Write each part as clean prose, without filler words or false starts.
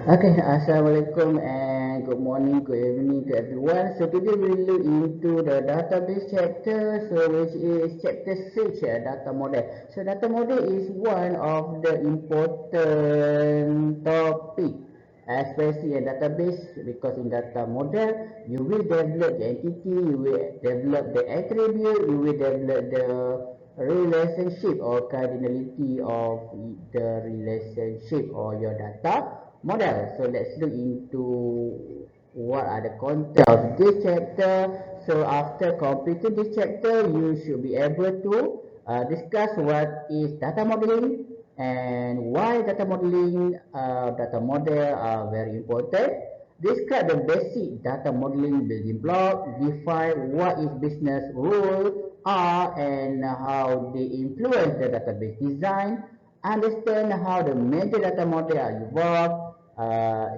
Okay, Assalamualaikum and good morning, good evening to everyone. So today we'll look into the database chapter, which is chapter 6, data model. So data model is one of the important topic, especially in database, because in data model you will develop the entity, you will develop the attribute, you will develop the relationship or cardinality of the relationship or your data model. So let's look into what are the content of this chapter. So after completing this chapter, you should be able to discuss what is data modeling and why data model are very important. Describe the basic data modeling building block, define what is business rule are and how they influence the database design, understand how the major data model are evolved,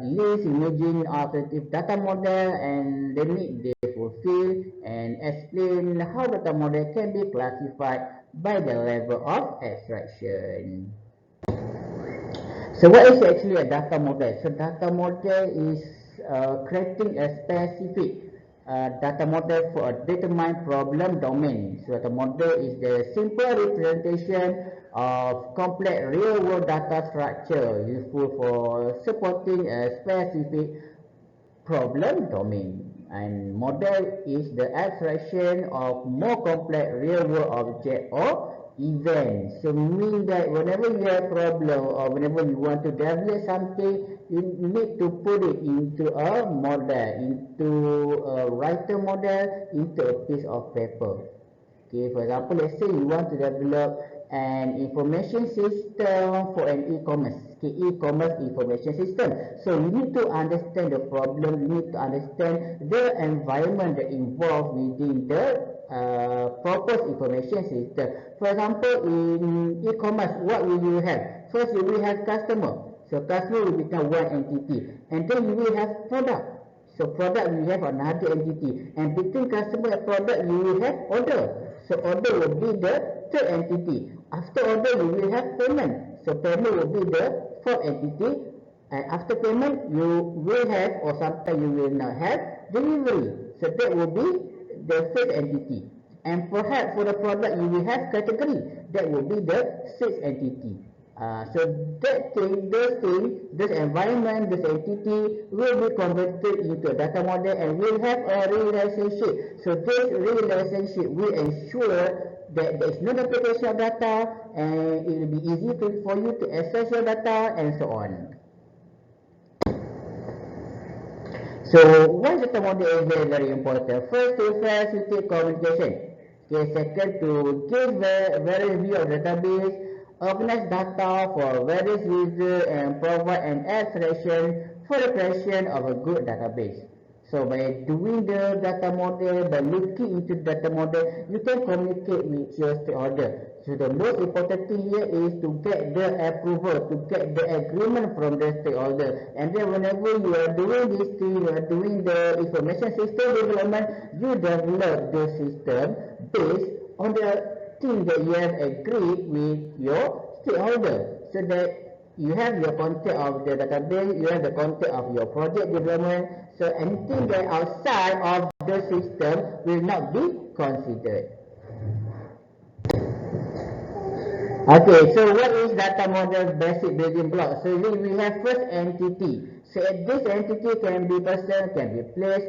list imaging alternative data model and limit they fulfill, and explain how data model can be classified by the level of abstraction. So what is actually a data model? So data model is creating a specific data model for a determined problem domain. So data model is the simple representation of complex real-world data structure useful for supporting a specific problem domain. And model is the abstraction of more complex real-world object or event. So mean that whenever you have problem or whenever you want to develop something, you need to put it into a model, into a writer model, into a piece of paper. Okay, for example, let's say you want to develop an information system for an e-commerce. Okay, e-commerce information system. So you need to understand the problem. You need to understand the environment that involved within the proposed information system. For example, in e-commerce, what will you have? First, you will have customer. So customer will become one entity, and then you will have product. So product you have another entity, and between customer and product you will have order. So order will be the third entity. After order you will have payment. So payment will be the fourth entity. And after payment you will have, or sometimes you will not have, delivery. So that will be the fifth entity. And perhaps for the product you will have category. That will be the sixth entity. So this environment, this entity will be converted into a data model and will have a relationship. So this relationship will ensure that there is no duplication of data and it will be easy for you to access your data and so on. So why data model is very, very important? First, to facilitate communication. Okay, second, to give various view of database, organize data for various users, and provide an abstraction for the creation of a good database. So by doing the data model, by looking into data model, you can communicate with your stakeholder. So the most important thing here is to get the approval, to get the agreement from the stakeholder. And then whenever you are doing this thing, you are doing the information system development, you develop the system based on the thing that you have agreed with your stakeholder. So that you have your content of the database, you have the content of your project development. So anything that outside of the system will not be considered. Okay, so what is data model's basic building block? So we have first entity. So this entity can be person, can be place,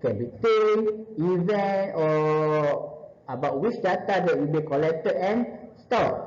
can be thing, event, or about which data that will be collected and stored.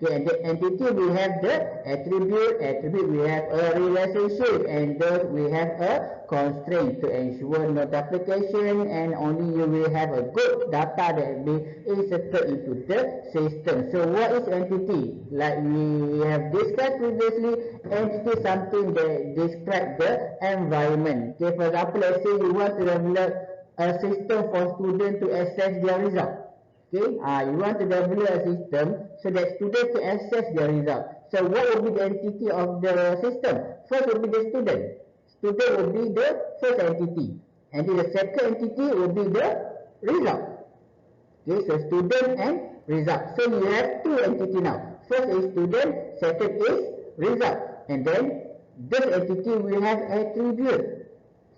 Okay, and the entity we have the attribute we have a relationship, and thus we have a constraint to ensure no duplication, and only you will have a good data that be inserted into the system. So what is entity? Like we have discussed previously, entity is something that describes the environment. Okay, for example, let's say you want to develop a system for students to access their result. Okay, you want to develop a system so that students can access their result. So what will be the entity of the system? First will be the student. Student will be the first entity. And then the second entity will be the result. Okay, so student and result. So you have two entities now. First is student, second is result. And then this entity will have attribute.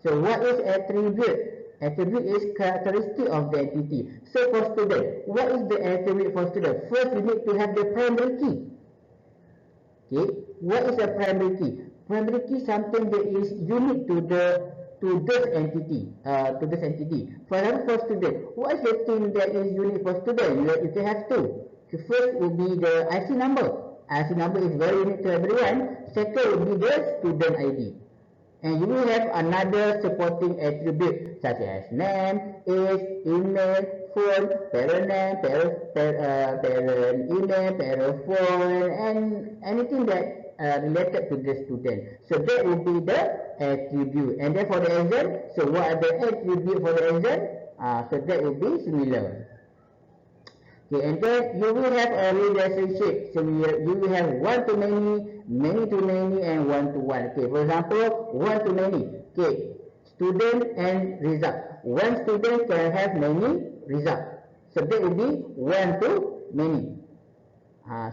So what is attribute? Attribute is characteristic of the entity. So for student, what is the attribute for student? First, you need to have the primary key. Okay, what is a primary key? Primary key something that is unique to this entity. For example, for student, what is the thing that is unique for student? You can have two. The first will be the IC number. IC number is very unique to everyone. Second will be the student ID. And you will have another supporting attribute such as name, age, email, phone, parent name, parent email, parent phone, and anything that related to the student. So that will be the attribute. And then for the exam, so what are the attribute for the exam? So that will be similar. Okay, and then you will have a relationship. So you will have one to many, many to many, and one to one. Okay, for example, one to many. Okay, student and result. One student can have many results. So that will be one to many.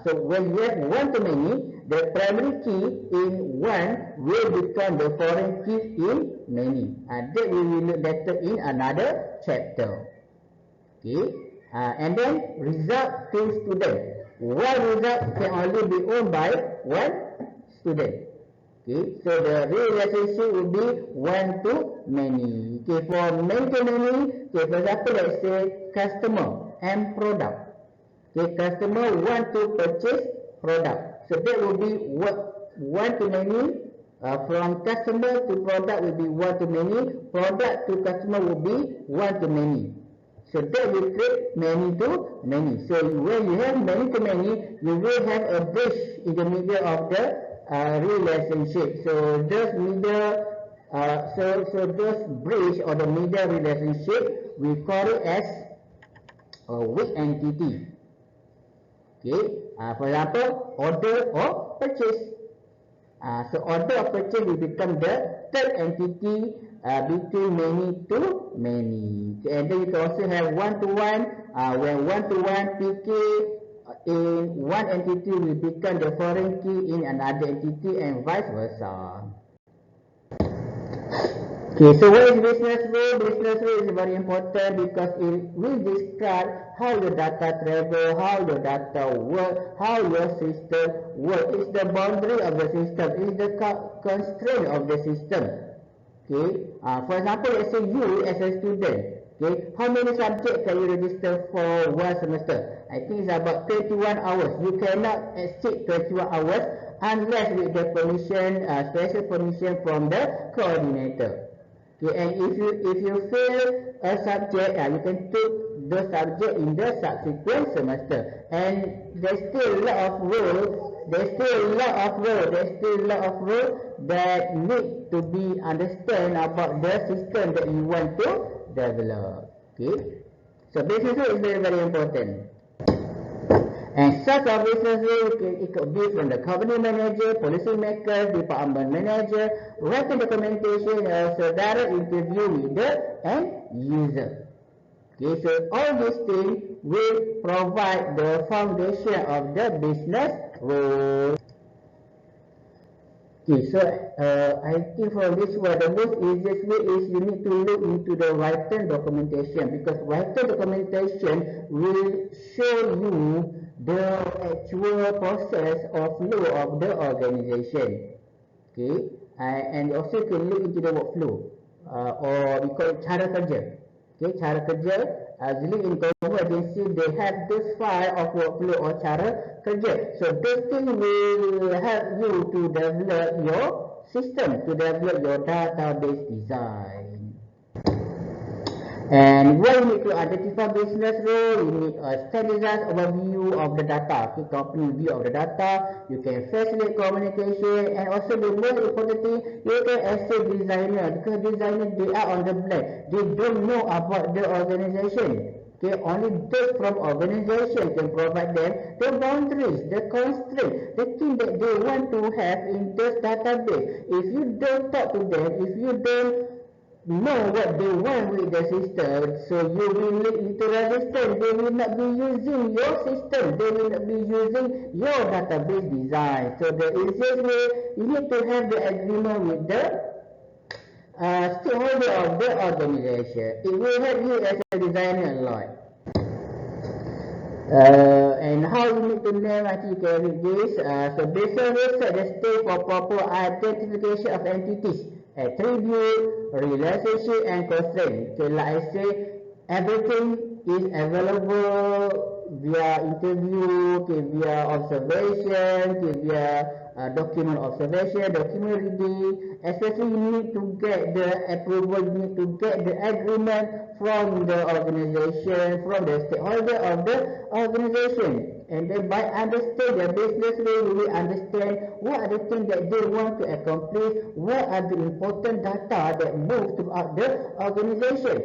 So when you have one to many, the primary key in one will become the foreign key in many. That we will look later in another chapter. Okay. And then result to student. One result can only be owned by one student. Okay, so the relationship will be one to many. Okay, for many to many, okay, for example, let's say customer and product. Okay, customer want to purchase product. So that will be one to many. From customer to product will be one to many. Product to customer will be one to many. So that will create many to many. So when you have many to many, you will have a bridge in the middle of the relationship. So those middle, those bridge or the middle relationship, we call it as a weak entity. Okay. For example, order or purchase. So order or purchase will become the third entity between many to many. And then you can also have one-to-one. When one-to-one PK in one entity will become the foreign key in another entity, and vice versa. Okay, so what is business rule? Business rule is very important because it will describe how your data travel, how your data work, how your system work. It's the boundary of the system, it's the constraint of the system. Okay, for example, let's say you as a student, okay, how many subjects can you register for one semester? I think it's about 21 hours. You cannot exceed 21 hours unless with the permission, special permission from the coordinator. Okay, and if you fail a subject, you can take the subject in the subsequent semester. And there's still a lot of rules. There's still a lot of rules that need to be understand about the system that you want to develop. Okay, so business rule is very, very important. And such a business rule, it could be from the company manager, policy maker, department manager, writing documentation, also direct interview with the end user. Okay, so all these things will provide the foundation of the business rule. Okay, so I think for this one, the most easiest way is you need to look into the written documentation, because written documentation will show you the actual process or flow of the organization. Okay, and also you can look into the workflow, or we call it cara kerja. Okay, cara kerja. Usually in government agency, they have this file of workflow or cara kerja. So this thing will help you to develop your system, to develop your database design. And when you need to identify business rule, you need a standardized overview of the data, okay, company view of the data. You can facilitate communication, and also the most important thing, you can assist designer, because designer, they are on the blank. They don't know about the organization. Okay, only those from organization can provide them the boundaries, the constraints, the thing that they want to have in this database. If you don't talk to them, if you don't know what they want with the system, so you will need to understand they will not be using your system, they will not be using your database design. So the easiest way, you need to have the agreement with the stakeholder of the organization. It will help you as a designer a lot. And how you need to name actually carry this. So baseline will set the stage for proper identification of entities, attribute, relationship, and constraint. Okay, like I say, everything is available via interview, okay, via observation, okay, via document observation, document reading. Especially you need to get the approval, you need to get the agreement from the organization, from the stakeholder of the organization. And then by understanding the business way, you will understand what are the things that they want to accomplish, what are the important data that move throughout the organization.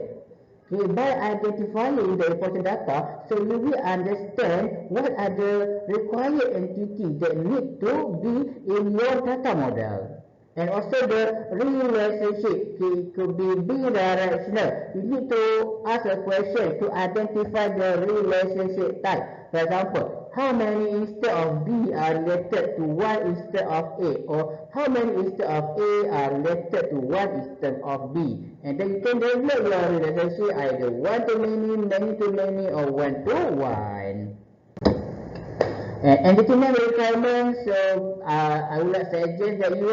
Okay, by identifying the important data, so you will understand what are the required entities that need to be in your data model. And also the relationship, it could be bidirectional. You need to ask a question to identify the relationship type. For example, how many instead of B are related to 1 instead of A, or how many instead of A are related to 1 instead of B. And then you can develop your relationship either 1 to many, many to many, or 1 to 1. And determine requirements. So I would like to suggest that you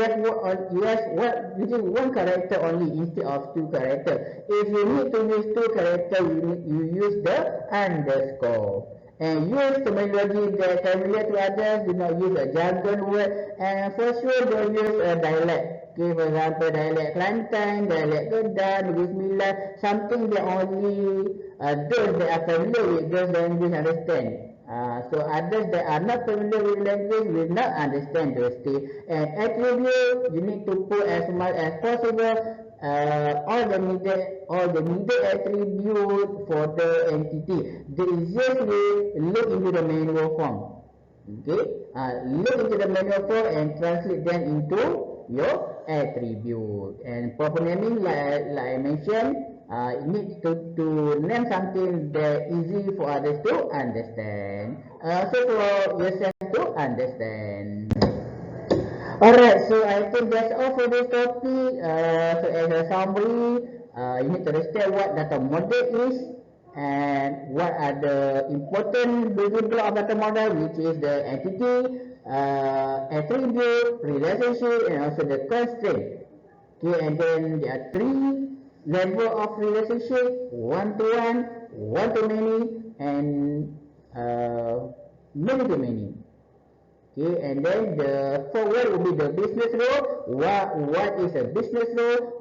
have using one character only instead of 2 characters. If you need to use 2 characters, you use the underscore. And use terminology that familiar to others. Do not use a jargon word. And for sure, don't use a dialect. Okay, for example, dialect Kelantan, dialect Kedah, Negeri Sembilan, something that only those that are familiar with those languages understand. So others that are not familiar with language will not understand those things. And attribute, you need to put as much as possible all the needed attribute for the entity. The easiest way, look into the manual form. Okay, look into the manual form and translate them into your attribute. And proper naming, like I mentioned, you need to name something that easy for others to understand, also for yourself to understand. Alright, so I think that's all for this topic. So as a summary, you need to understand what data model is and what are the important building block of data model, which is the entity, attribute, relationship, and also the constraint. Okay, and then there are 3 level of relationship: one to one to many, and many to many. Okay, and then the forward will be the business role. What is a business role?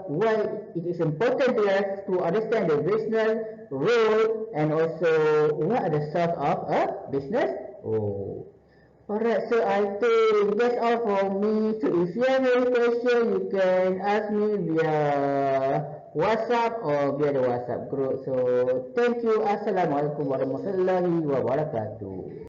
Why it is important to us to understand the business role, and also what are the source of a business role. Alright, so I think that's all for me. So if you have any question, you can ask me via WhatsApp or via the WhatsApp group. So thank you. Assalamualaikum warahmatullahi wabarakatuh.